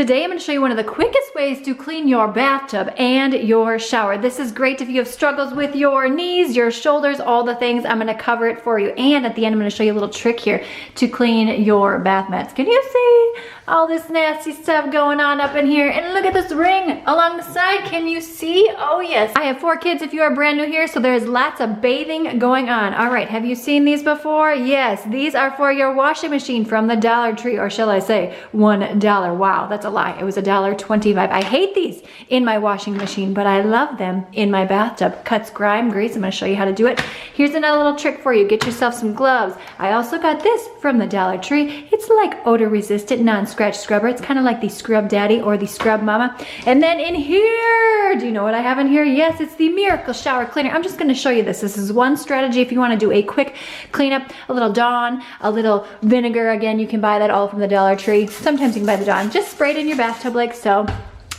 Today I'm going to show you one of the quickest ways to clean your bathtub and your shower. This is great if you have struggles with your knees, your shoulders, all the things. I'm going to cover it for you. And at the end I'm going to show you a little trick here to clean your bath mats. Can you see all this nasty stuff going on up in here? And look at this ring along the side. Can you see? Oh yes. I have 4 kids if you are brand new here, so there's lots of bathing going on. All right, have you seen these before? Yes, these are for your washing machine from the Dollar Tree, or shall I say $1. Wow, that's a lie. It was $1.25. I hate these in my washing machine, but I love them in my bathtub. Cuts grime, grease. I'm going to show you how to do it. Here's another little trick for you. Get yourself some gloves. I also got this from the Dollar Tree. It's like odor resistant, non-scratch scrubber. It's kind of like the Scrub Daddy or the Scrub Mama. And then in here, do you know what I have in here? Yes, it's the Miracle Shower Cleaner. I'm just going to show you this. This is one strategy if you want to do a quick cleanup. A little Dawn, a little vinegar. Again, you can buy that all from the Dollar Tree. Sometimes you can buy the Dawn. Just spray it in your bathtub like so.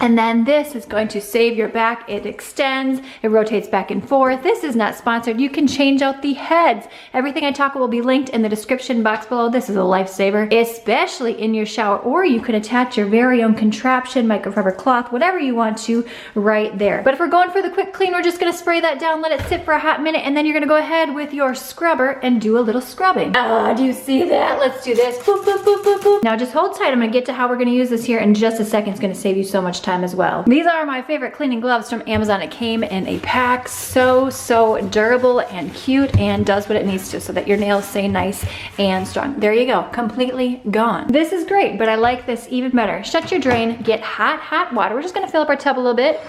And then this is going to save your back. It extends, it rotates back and forth. This is not sponsored. You can change out the heads. Everything I talk about will be linked in the description box below. This is a lifesaver, especially in your shower, or you can attach your very own contraption, microfiber cloth, whatever you want to right there. But if we're going for the quick clean, we're just gonna spray that down, let it sit for a hot minute, and then you're gonna go ahead with your scrubber and do a little scrubbing. Do you see that? Let's do this. Boop, boop, boop, boop, boop. Now just hold tight. I'm gonna get to how we're gonna use this here in just a second. It's gonna save you so much time as well. These are my favorite cleaning gloves from Amazon. It came in a pack. So durable and cute, and does what it needs to so that your nails stay nice and strong. There you go, completely gone. This is great, but I like this even better. Shut your drain, get hot water. We're just gonna fill up our tub a little bit.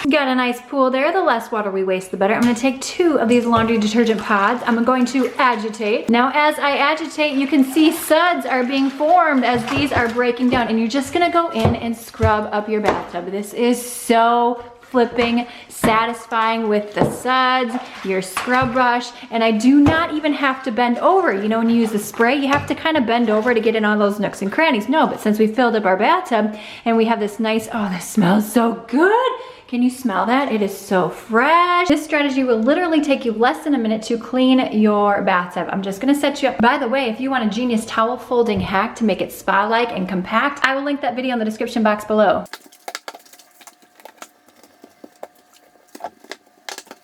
Got a nice pool there. The less water we waste, the better. I'm gonna take 2 of these laundry detergent pods. I'm going to agitate. Now, as I agitate, you can see suds are being formed as these are breaking down, and you're just gonna go in and scrub up your bathtub. This is so flipping satisfying with the suds, your scrub brush, and I do not even have to bend over. You know, when you use the spray, you have to kind of bend over to get in all those nooks and crannies. No, but since we filled up our bathtub and we have this nice, oh, this smells so good. Can you smell that? It is so fresh. This strategy will literally take you less than a minute to clean your bathtub. I'm just gonna set you up. By the way, if you want a genius towel folding hack to make it spa-like and compact, I will link that video in the description box below.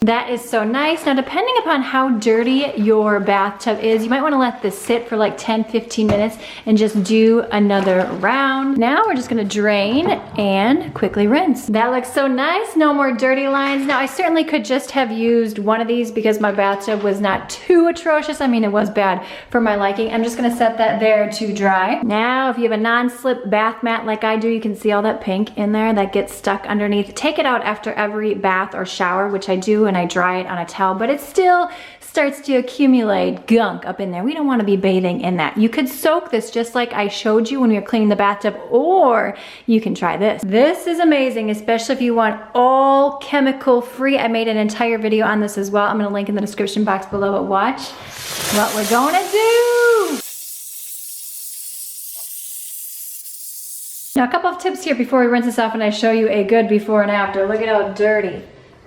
That is so nice. Now, depending upon how dirty your bathtub is, you might want to let this sit for like 10-15 minutes and just do another round. Now we're just going to drain and quickly rinse. That looks so nice. No more dirty lines. Now, I certainly could just have used one of these because my bathtub was not too atrocious. I mean, it was bad for my liking. I'm just going to set that there to dry. Now, if you have a non-slip bath mat like I do, you can see all that pink in there that gets stuck underneath. Take it out after every bath or shower, which I do, and I dry it on a towel, but it still starts to accumulate gunk up in there. We don't want to be bathing in that. You could soak this just like I showed you when we were cleaning the bathtub, or you can try this. This is amazing, especially if you want all chemical free. I made an entire video on this as well. I'm going to link in the description box below, but watch what we're going to do. Now, a couple of tips here before we rinse this off and I show you a good before and after. Look at how dirty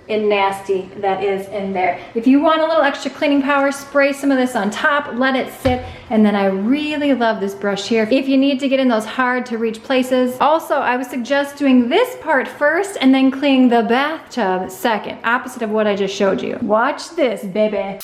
and nasty that is in there. If you want a little extra cleaning power, spray some of this on top, let it sit, and then I really love this brush here if you need to get in those hard to reach places. Also, I would suggest doing this part first and then cleaning the bathtub second, opposite of what I just showed you. Watch this, baby.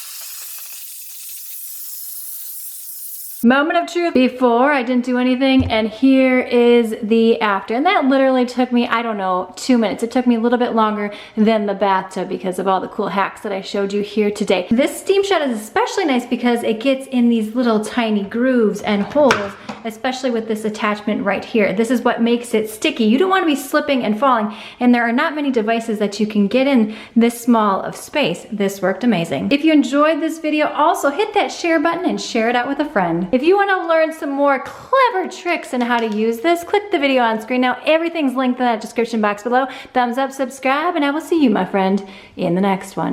Moment of truth. Before, I didn't do anything, and here is the after. And that literally took me, I don't know, 2 minutes. It took me a little bit longer than the bathtub because of all the cool hacks that I showed you here today. This steam shot is especially nice because it gets in these little tiny grooves and holes, especially with this attachment right here. This is what makes it sticky. You don't want to be slipping and falling, and there are not many devices that you can get in this small of space. This worked amazing. If you enjoyed this video, also hit that share button and share it out with a friend. If you want to learn some more clever tricks on how to use this, click the video on screen. Now, everything's linked in that description box below. Thumbs up, subscribe, and I will see you, my friend, in the next one.